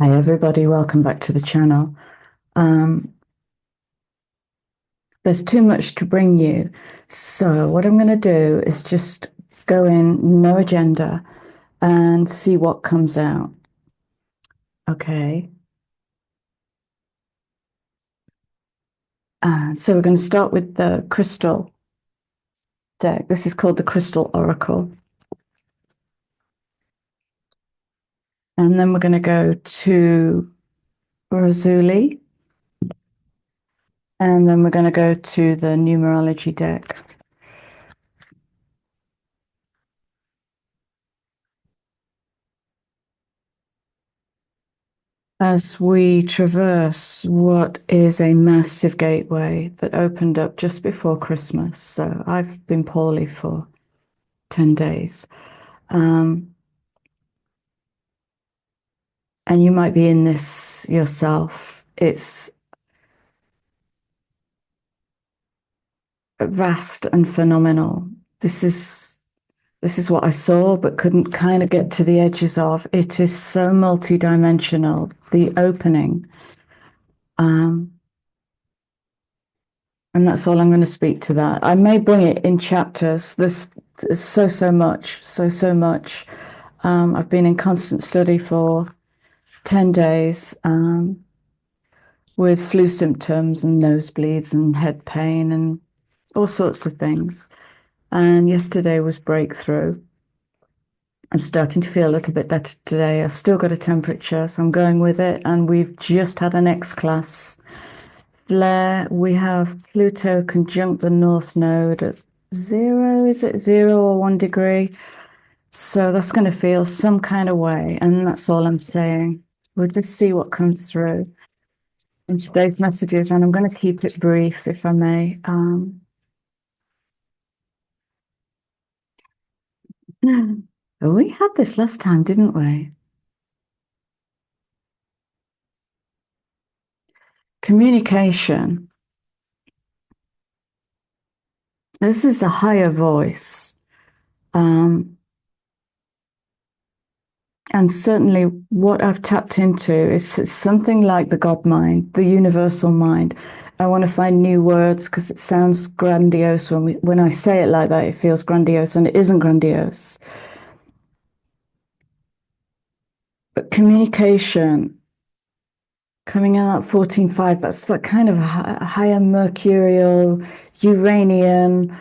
Hi everybody, welcome back to the channel. There's too much to bring you, so what I'm going to do is just go in, no agenda, and see what comes out. Okay. So we're going to start with the crystal deck. This is called the Crystal Oracle. And then we're going to go to Razuli. And then we're going to go to the numerology deck. As we traverse what is a massive gateway that opened up just before Christmas. So I've been poorly for 10 days. And you might be in this yourself. It's vast and phenomenal. This is what I saw, but couldn't kind of get to the edges of. It is so multidimensional, the opening. And that's all I'm going to speak to that. I may bring it in chapters. There's so much. I've been in constant study for 10 days with flu symptoms and nosebleeds and head pain and all sorts of things. And yesterday was breakthrough. I'm starting to feel a little bit better today. I've still got a temperature, so I'm going with it. And we've just had an X class flare. We have Pluto conjunct the North Node at 0. Is it 0 or 1 degree? So that's going to feel some kind of way. And that's all I'm saying. We'll just see what comes through in today's messages. And I'm going to keep it brief, if I may. We had this last time, didn't we? Communication. This is a higher voice. And certainly what I've tapped into is something like the God mind, the universal mind. I want to find new words because it sounds grandiose when I say it like that, it feels grandiose, and it isn't grandiose. But communication coming out 14.5, that's that kind of higher mercurial, Uranian,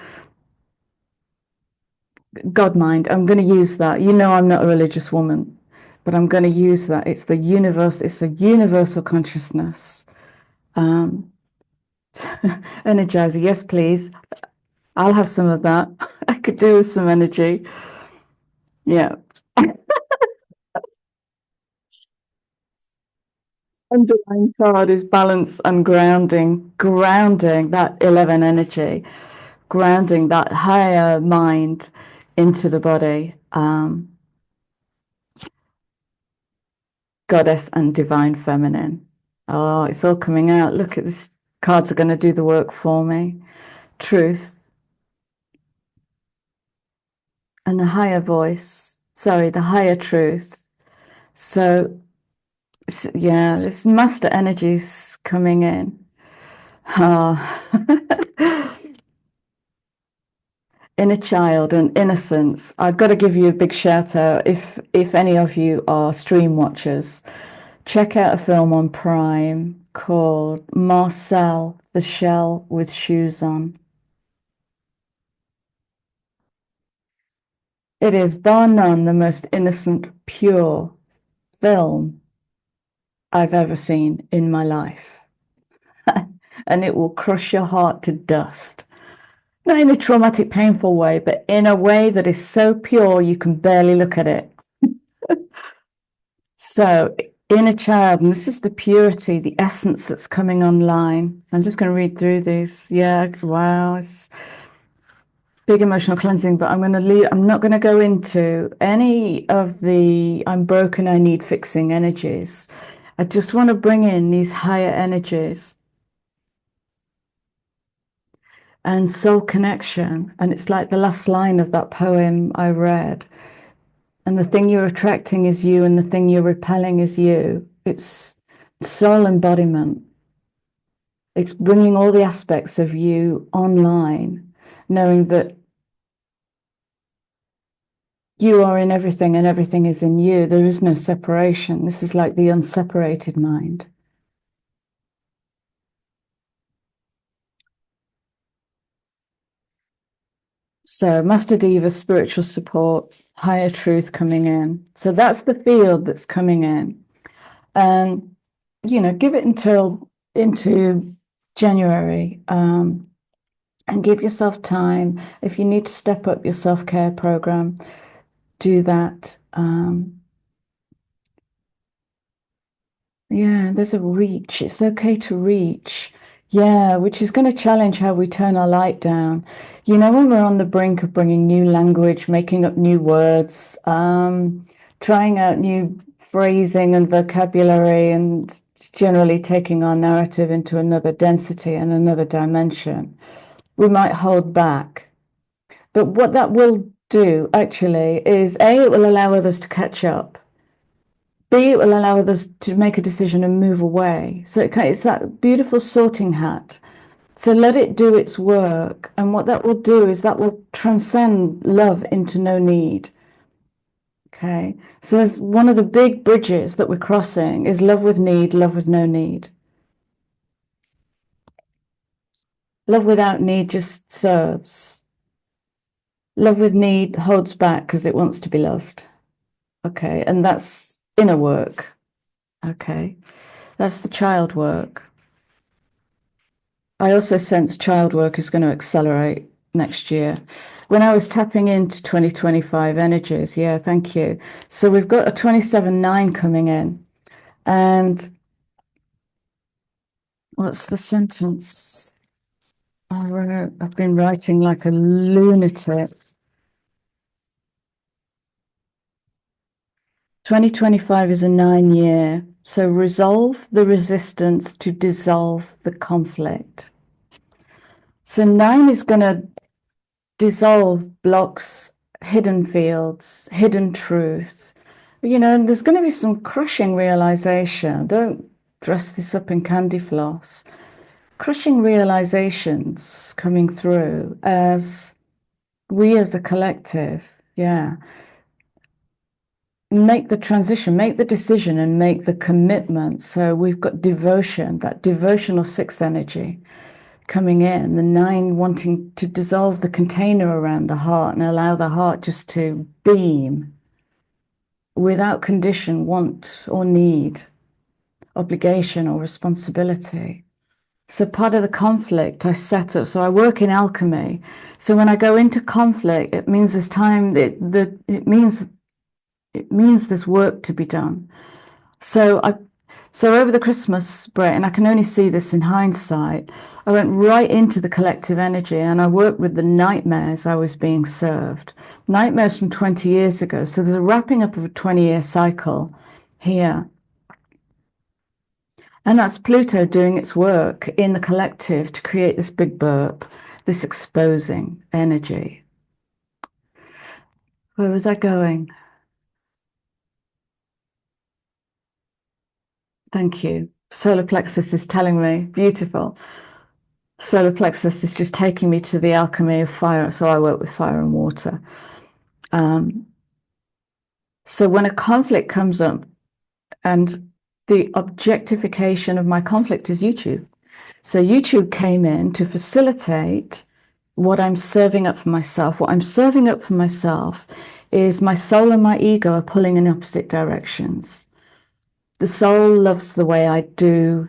God mind. I'm going to use that. You know, I'm not a religious woman, but I'm going to use that. It's the universe, it's a universal consciousness. Energizer, yes, please. I'll have some of that. I could do with some energy. Yeah. Underlying card is balance and grounding, grounding that 11 energy, grounding that higher mind into the body. Goddess and divine feminine. Oh, it's all coming out. Look at this. Cards are going to do the work for me. Truth and the higher voice. Sorry, the higher truth. So, yeah, this master energies coming in. Oh. Inner child and innocence. I've got to give you a big shout out. If any of you are stream watchers, check out a film on Prime called Marcel, the Shell with Shoes On. It is bar none the most innocent, pure film I've ever seen in my life. And it will crush your heart to dust. Not in a traumatic, painful way, but in a way that is so pure you can barely look at it. So, inner child, and this is the purity, the essence that's coming online. I'm just going to read through these. Yeah, wow, it's big emotional cleansing, but I'm going to leave. I'm not going to go into any of the I'm broken, I need fixing energies. I just want to bring in these higher energies and soul connection. And it's like the last line of that poem I read. And the thing you're attracting is you, and the thing you're repelling is you. It's soul embodiment. It's bringing all the aspects of you online, knowing that you are in everything and everything is in you. There is no separation. This is like the unseparated mind. So Master Diva, spiritual support, higher truth coming in. So that's the field that's coming in. And, give it into January, and give yourself time. If you need to step up your self-care program, do that. Yeah, there's a reach. It's okay to reach. Yeah, which is going to challenge how we turn our light down. When we're on the brink of bringing new language, making up new words, trying out new phrasing and vocabulary, and generally taking our narrative into another density and another dimension, we might hold back. But what that will do actually is A, it will allow others to catch up. B, it will allow others to make a decision and move away. So it's that beautiful sorting hat. So let it do its work. And what that will do is that will transcend love into no need. Okay. So there's one of the big bridges that we're crossing is love with need, love with no need. Love without need just serves. Love with need holds back because it wants to be loved. Okay. And that's inner work. Okay. That's the child work. I also sense child work is going to accelerate next year. When I was tapping into 2025 energies, yeah, thank you. So we've got a 27/9 coming in. And what's the sentence? I've been writing like a lunatic. 2025 is a 9-year. So resolve the resistance to dissolve the conflict. So 9 is going to dissolve blocks, hidden fields, hidden truths. And there's going to be some crushing realization. Don't dress this up in candy floss. Crushing realizations coming through as we as a collective, make the transition, make the decision, and make the commitment. So we've got devotion, that devotional 6 energy coming in, the 9 wanting to dissolve the container around the heart and allow the heart just to beam without condition, want or need, obligation or responsibility. So part of the conflict I set up, so I work in alchemy. So when I go into conflict, it means there's time, it means there's work to be done. So over the Christmas break, and I can only see this in hindsight, I went right into the collective energy and I worked with the nightmares I was being served. Nightmares from 20 years ago. So there's a wrapping up of a 20-year cycle here. And that's Pluto doing its work in the collective to create this big burp, this exposing energy. Where was I going? Thank you. Solar plexus is telling me, beautiful. Solar plexus is just taking me to the alchemy of fire. So I work with fire and water. So when a conflict comes up, and the objectification of my conflict is YouTube. So YouTube came in to facilitate what I'm serving up for myself. What I'm serving up for myself is my soul and my ego are pulling in opposite directions. The soul loves the way I do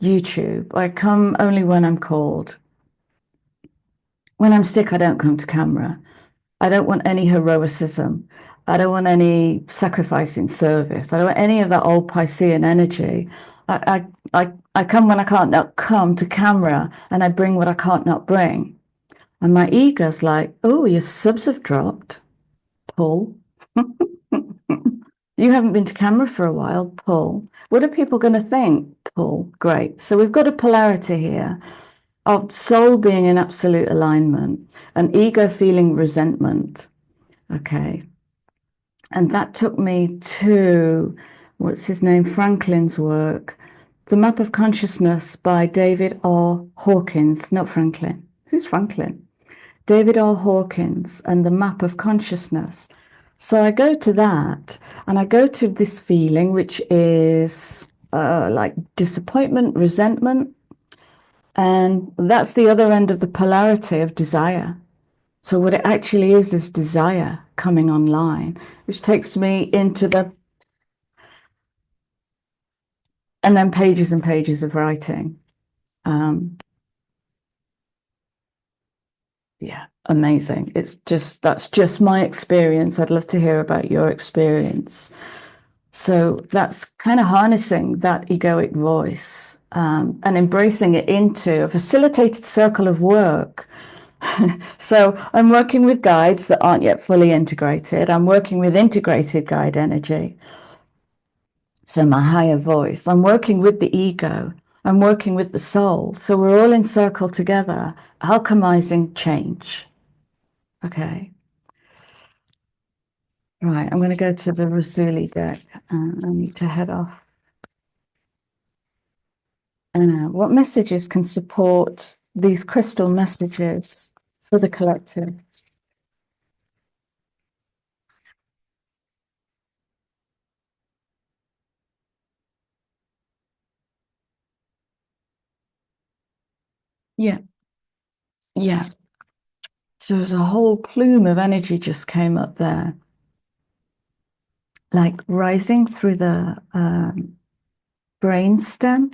YouTube. I come only when I'm called. When I'm sick, I don't come to camera. I don't want any heroicism. I don't want any sacrifice in service. I don't want any of that old Piscean energy. I come when I can't not come to camera, and I bring what I can't not bring. And my ego's like, oh, your subs have dropped. Pull. You haven't been to camera for a while. Pull. What are people going to think? Pull. Great. So we've got a polarity here of soul being in absolute alignment and ego feeling resentment. Okay. And that took me to what's his name, Franklin's work, The Map of Consciousness by David R. Hawkins, not Franklin. Who's Franklin? David R. Hawkins and The Map of Consciousness. So I go to that and I go to this feeling, which is like disappointment, resentment. And that's the other end of the polarity of desire. So what it actually is desire coming online, which takes me into and then pages and pages of writing. Yeah, amazing. That's just my experience. I'd love to hear about your experience. So that's kind of harnessing that egoic voice and embracing it into a facilitated circle of work. So I'm working with guides that aren't yet fully integrated. I'm working with integrated guide energy. So my higher voice. I'm working with the ego. I'm working with the soul. So we're all in circle together, alchemizing change. Okay. Right, I'm going to go to the Rasuli deck. I need to head off. What messages can support these crystal messages for the collective? Yeah, yeah. So there's a whole plume of energy just came up there, like rising through the brain stem.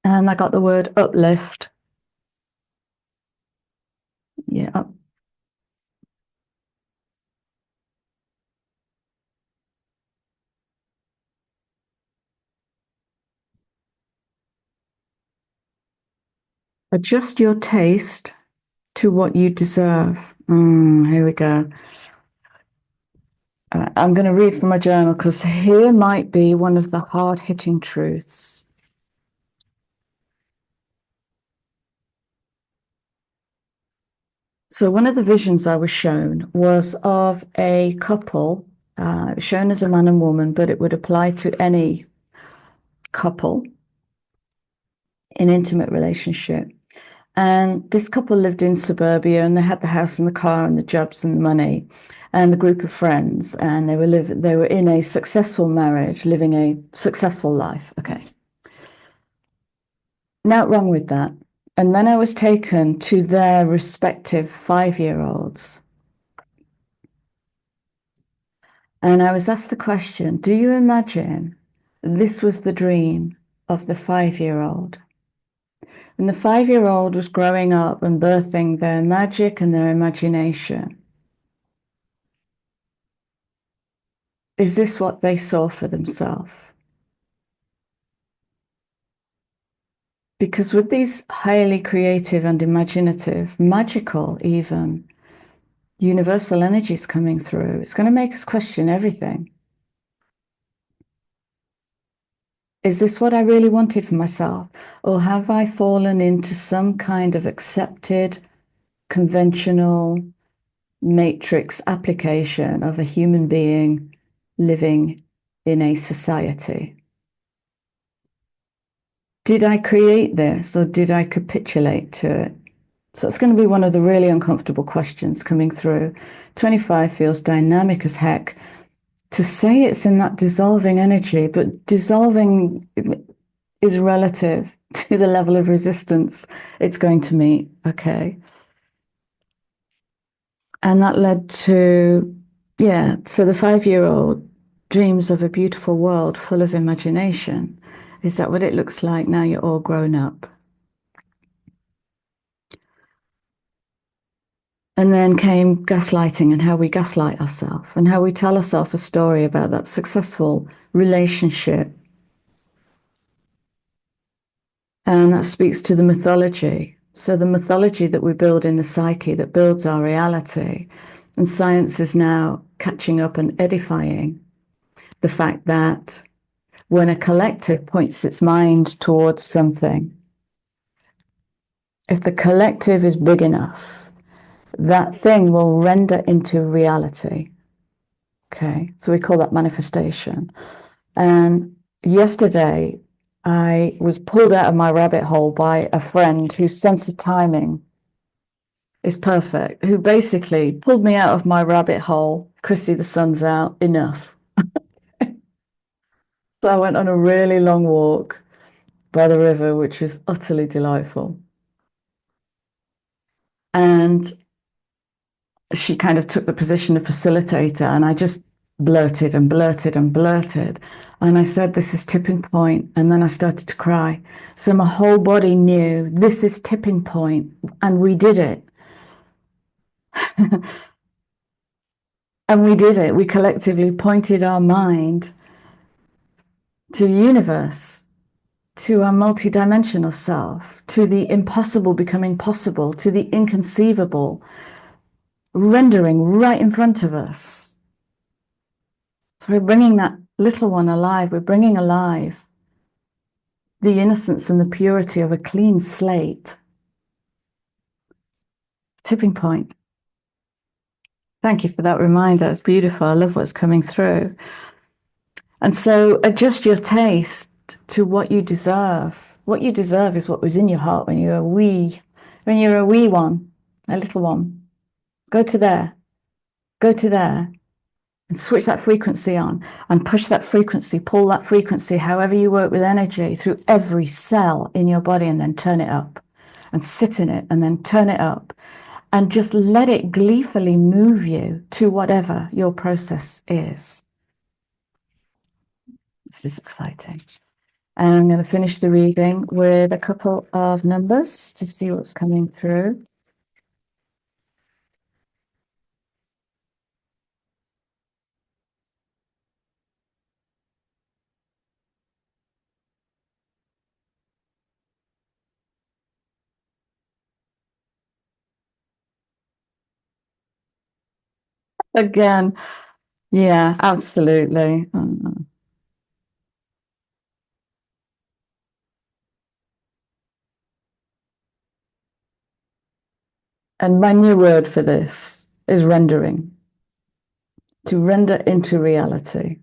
And I got the word uplift. Yeah, adjust your taste to what you deserve. Here we go. I'm going to read from my journal because here might be one of the hard-hitting truths. So one of the visions I was shown was of a couple, shown as a man and woman, but it would apply to any couple in intimate relationship. And this couple lived in suburbia and they had the house and the car and the jobs and the money and the group of friends. And they were in a successful marriage, living a successful life. Okay. Nothing wrong with that. And then I was taken to their respective 5-year-olds. And I was asked the question, do you imagine this was the dream of the 5-year-old? And the 5-year-old was growing up and birthing their magic and their imagination. Is this what they saw for themselves? Because with these highly creative and imaginative, magical even, universal energies coming through, it's going to make us question everything. Is this what I really wanted for myself? Or have I fallen into some kind of accepted, conventional matrix application of a human being living in a society? Did I create this or did I capitulate to it? So it's going to be one of the really uncomfortable questions coming through. 25 feels dynamic as heck. To say it's in that dissolving energy, but dissolving is relative to the level of resistance it's going to meet. Okay. And that led to, yeah, so the 5-year-old dreams of a beautiful world full of imagination. Is that what it looks like now you're all grown up? And then came gaslighting and how we gaslight ourselves and how we tell ourselves a story about that successful relationship. And that speaks to the mythology. So the mythology that we build in the psyche that builds our reality. And science is now catching up and edifying the fact that when a collective points its mind towards something, if the collective is big enough, that thing will render into reality. Okay, so we call that manifestation. And yesterday, I was pulled out of my rabbit hole by a friend whose sense of timing is perfect, who basically pulled me out of my rabbit hole. Chrissy, the sun's out, enough. So I went on a really long walk by the river, which was utterly delightful. And she kind of took the position of facilitator, and I just blurted and blurted and blurted. And I said, this is tipping point. And then I started to cry. So my whole body knew this is tipping point, and we did it. And we did it. We collectively pointed our mind to the universe, to our multidimensional self, to the impossible becoming possible, to the inconceivable rendering right in front of us. So we're bringing that little one alive. We're bringing alive the innocence and the purity of a clean slate. Tipping point. Thank you for that reminder. It's beautiful. I love what's coming through. And so adjust your taste to what you deserve. What you deserve is what was in your heart when you were a wee one, a little one. Go to there, and switch that frequency on and push that frequency, pull that frequency, however you work with energy, through every cell in your body, and then turn it up and sit in it and then turn it up and just let it gleefully move you to whatever your process is. This is exciting. And I'm going to finish the reading with a couple of numbers to see what's coming through. Again, yeah, absolutely. And my new word for this is rendering, to render into reality.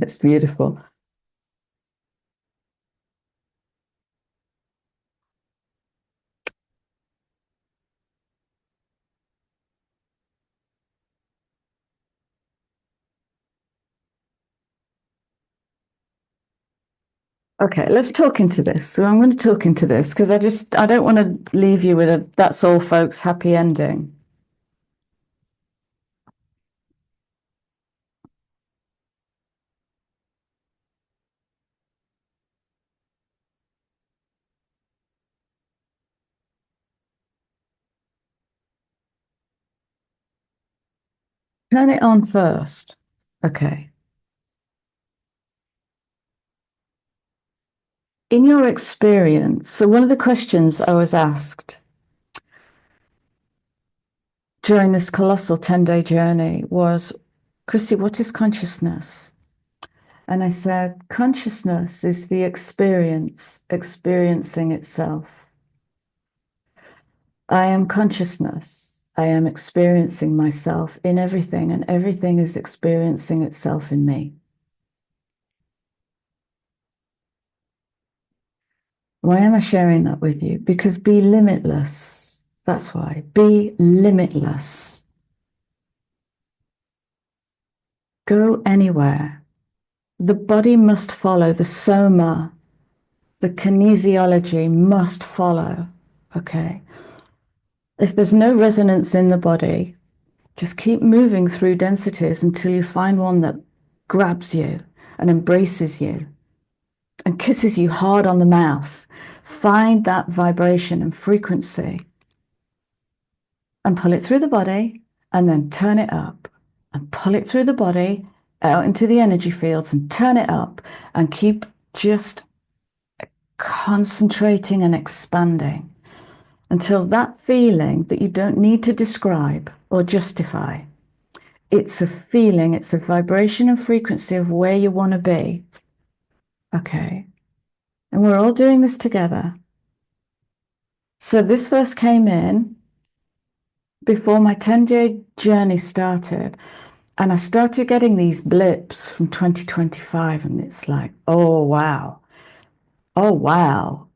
It's beautiful. Okay, let's talk into this. So I'm going to talk into this because I don't want to leave you with a that's all, folks, happy ending. Turn it on first. Okay. In your experience, so one of the questions I was asked during this colossal 10-day journey was, Chrissy, what is consciousness? And I said, consciousness is the experience experiencing itself. I am consciousness. I am experiencing myself in everything, and everything is experiencing itself in me. Why am I sharing that with you? Because be limitless. That's why. Be limitless. Go anywhere. The body must follow, the soma, the kinesiology must follow. Okay. If there's no resonance in the body, just keep moving through densities until you find one that grabs you and embraces you and kisses you hard on the mouth. Find that vibration and frequency and pull it through the body, and then turn it up and pull it through the body out into the energy fields and turn it up, and keep just concentrating and expanding until that feeling that you don't need to describe or justify. It's a feeling, it's a vibration and frequency of where you want to be. Okay. And we're all doing this together. So this verse came in before my 10-day journey started. And I started getting these blips from 2025, and it's like, oh, wow. Oh, wow.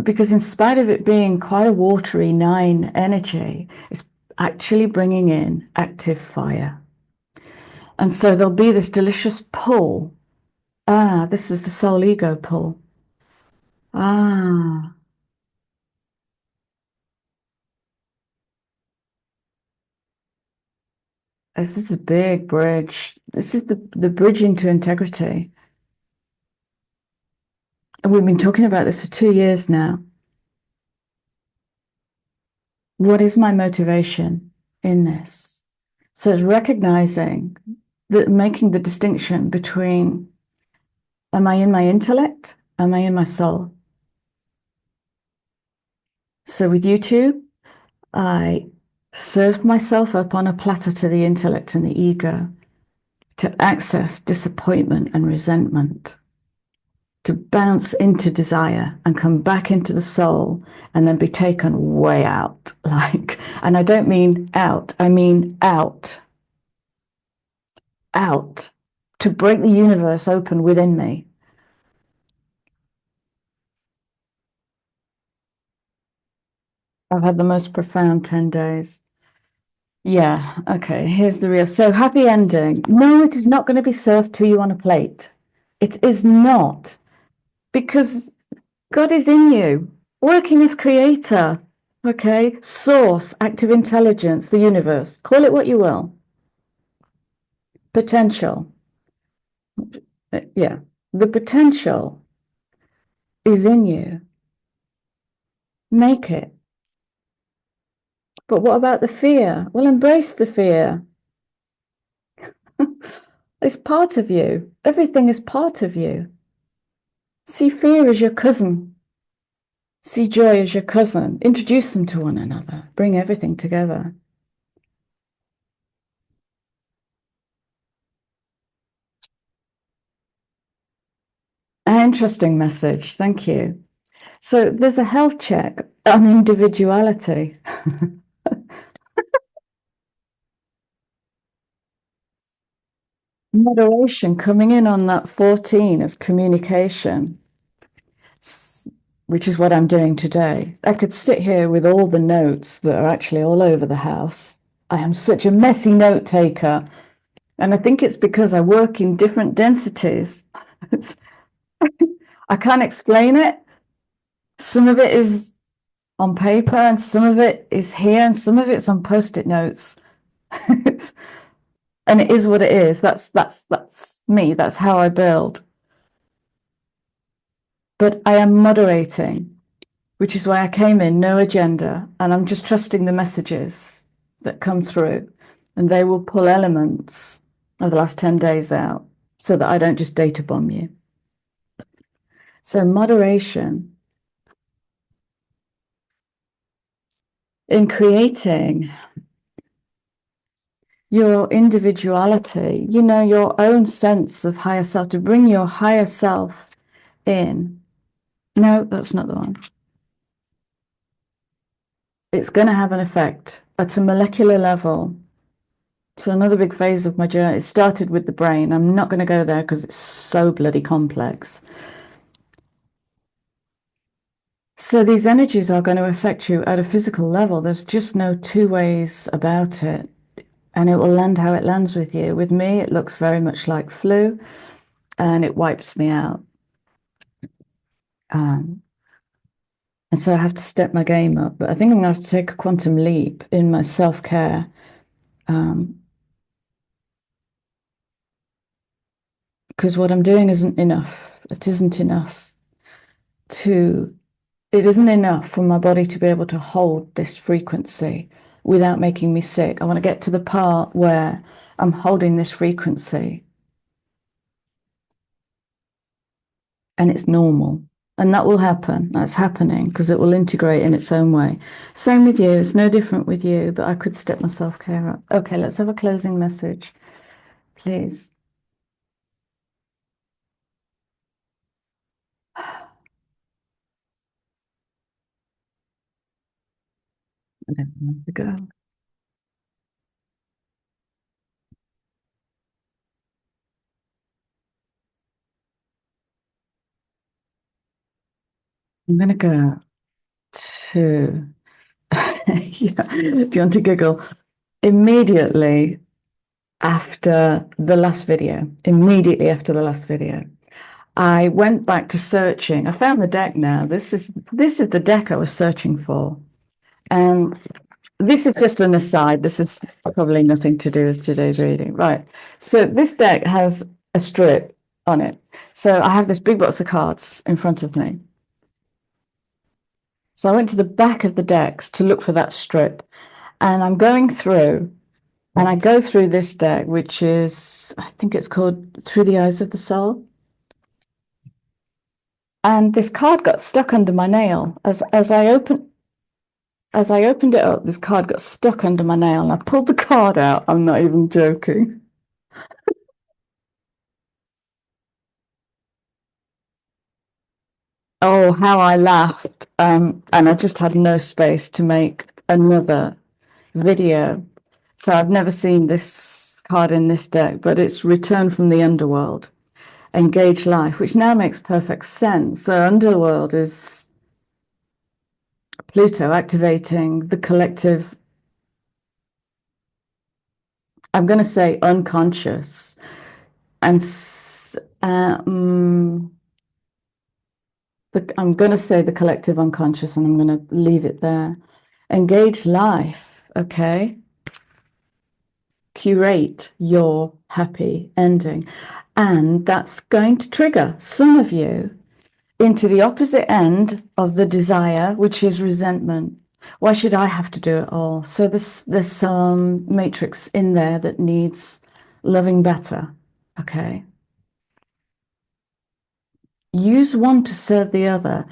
Because in spite of it being quite a watery nine energy, it's actually bringing in active fire. And so there'll be this delicious pull. Ah, this is the soul ego pull. Ah, this is a big bridge. This is the bridge into integrity. And we've been talking about this for 2 years now. What is my motivation in this? So it's recognizing that, making the distinction between, am I in my intellect? Am I in my soul? So with YouTube, I served myself up on a platter to the intellect and the ego to access disappointment and resentment, to bounce into desire and come back into the soul and then be taken way out. And I don't mean out, I mean out, out, to break the universe open within me. I've had the most profound 10 days. Yeah, okay, here's the real. So, happy ending. No, it is not going to be served to you on a plate. It is not, because God is in you, working as creator, okay? Source, active intelligence, the universe, call it what you will. Potential. Yeah, the potential is in you. Make it. But what about the fear? Well, embrace the fear. It's part of you. Everything is part of you. See fear as your cousin. See joy as your cousin. Introduce them to one another. Bring everything together. An interesting message. Thank you. So there's a health check on individuality. Moderation coming in on that 14 of communication, which is what I'm doing today. I could sit here with all the notes that are actually all over the house. I am such a messy note taker. And I think it's because I work in different densities. I can't explain it. Some of it is on paper, and some of it is here, and some of it's on post-it notes. And it is what it is. That's me. That's how I build. But I am moderating, which is why I came in, no agenda, and I'm just trusting the messages that come through, and they will pull elements of the last 10 days out so that I don't just data bomb you. So moderation in creating your individuality, your own sense of higher self, to bring your higher self in. No, that's not the one. It's going to have an effect at a molecular level. So another big phase of my journey, it started with the brain. I'm not going to go there because it's so bloody complex. So these energies are going to affect you at a physical level. There's just no two ways about it. And it will land how it lands with you. With me, it looks very much like flu, and it wipes me out. And so I have to step my game up. But I think I'm going to have to take a quantum leap in my self-care. Because what I'm doing isn't enough. It isn't enough it isn't enough for my body to be able to hold this frequency without making me sick. I want to get to the part where I'm holding this frequency and it's normal. And that will happen. That's happening because it will integrate in its own way. Same with you. It's no different with you, but I could step my self-care up. Okay, let's have a closing message, please. I don't know where to go. I'm going to go to, yeah, do you want to giggle? Immediately immediately after the last video, I went back to searching. I found the deck now. This is the deck I was searching for. And this is just an aside. This is probably nothing to do with today's reading. Right. So this deck has a strip on it. So I have this big box of cards in front of me. So I went to the back of the decks to look for that strip. And I'm going through, and I go through this deck, which is, I think it's called Through the Eyes of the Soul. And this card got stuck under my nail. As I opened it up, this card got stuck under my nail, and I pulled the card out. I'm not even joking. Oh, how I laughed. And I just had no space to make another video. So I've never seen this card in this deck, but it's Return from the Underworld, Engage Life, which now makes perfect sense. So Underworld is Pluto activating the collective, I'm going to say unconscious, and I'm going to say the collective unconscious, and I'm going to leave it there. Engage life, okay? Curate your happy ending. And that's going to trigger some of you into the opposite end of the desire, which is resentment. Why should I have to do it all? So there's some matrix in there that needs loving better, okay? Use one to serve the other.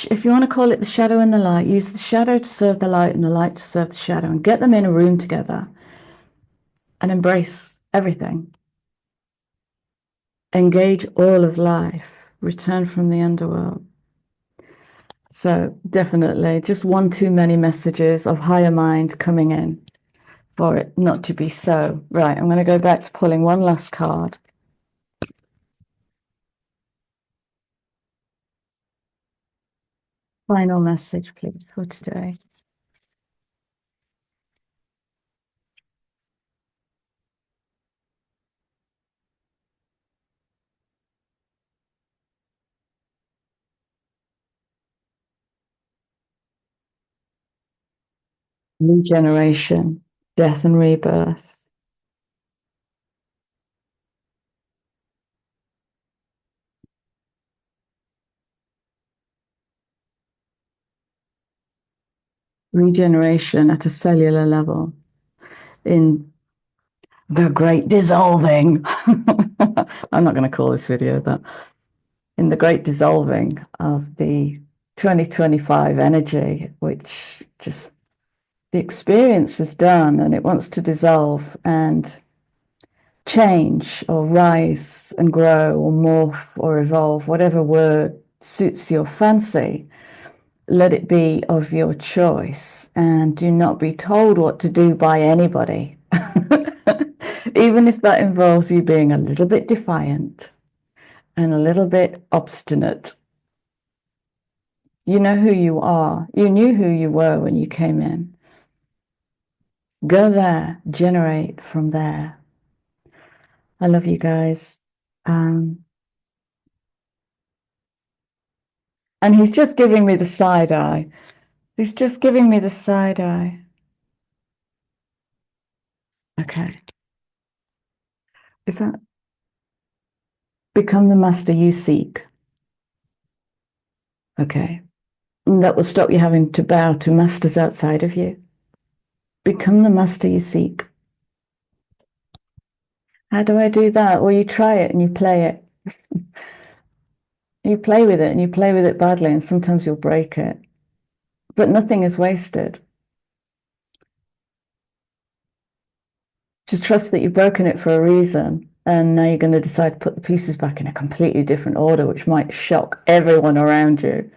If you want to call it the shadow and the light, use the shadow to serve the light and the light to serve the shadow, and get them in a room together and embrace everything. Engage all of life. Return from the underworld. So definitely just one too many messages of higher mind coming in for it not to be so. Right, I'm going to go back to pulling one last card. Final message, please, for today. Regeneration, death and rebirth. Regeneration at a cellular level in the great dissolving. I'm not going to call this video that. In the great dissolving of the 2025 energy, which just the experience is done and it wants to dissolve and change or rise and grow or morph or evolve, whatever word suits your fancy. Let it be of your choice, and do not be told what to do by anybody, even if that involves you being a little bit defiant and a little bit obstinate. You know who you are. You knew who you were when you came in. Go there, generate from there. I love you guys. And he's just giving me the side eye. He's just giving me the side eye. Okay. Is that become the master you seek? Okay. And that will stop you having to bow to masters outside of you. Become the master you seek. How do I do that? Well, you try it and you play it. You play with it and you play with it badly, and sometimes you'll break it. But nothing is wasted. Just trust that you've broken it for a reason, and now you're going to decide to put the pieces back in a completely different order, which might shock everyone around you.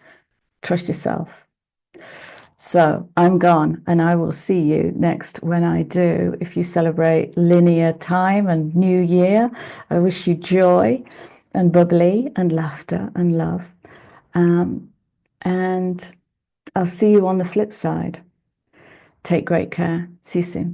Trust yourself. So I'm gone, and I will see you next when I do. If you celebrate linear time and New Year, I wish you joy and bubbly and laughter and love. And I'll see you on the flip side. Take great care. See you soon.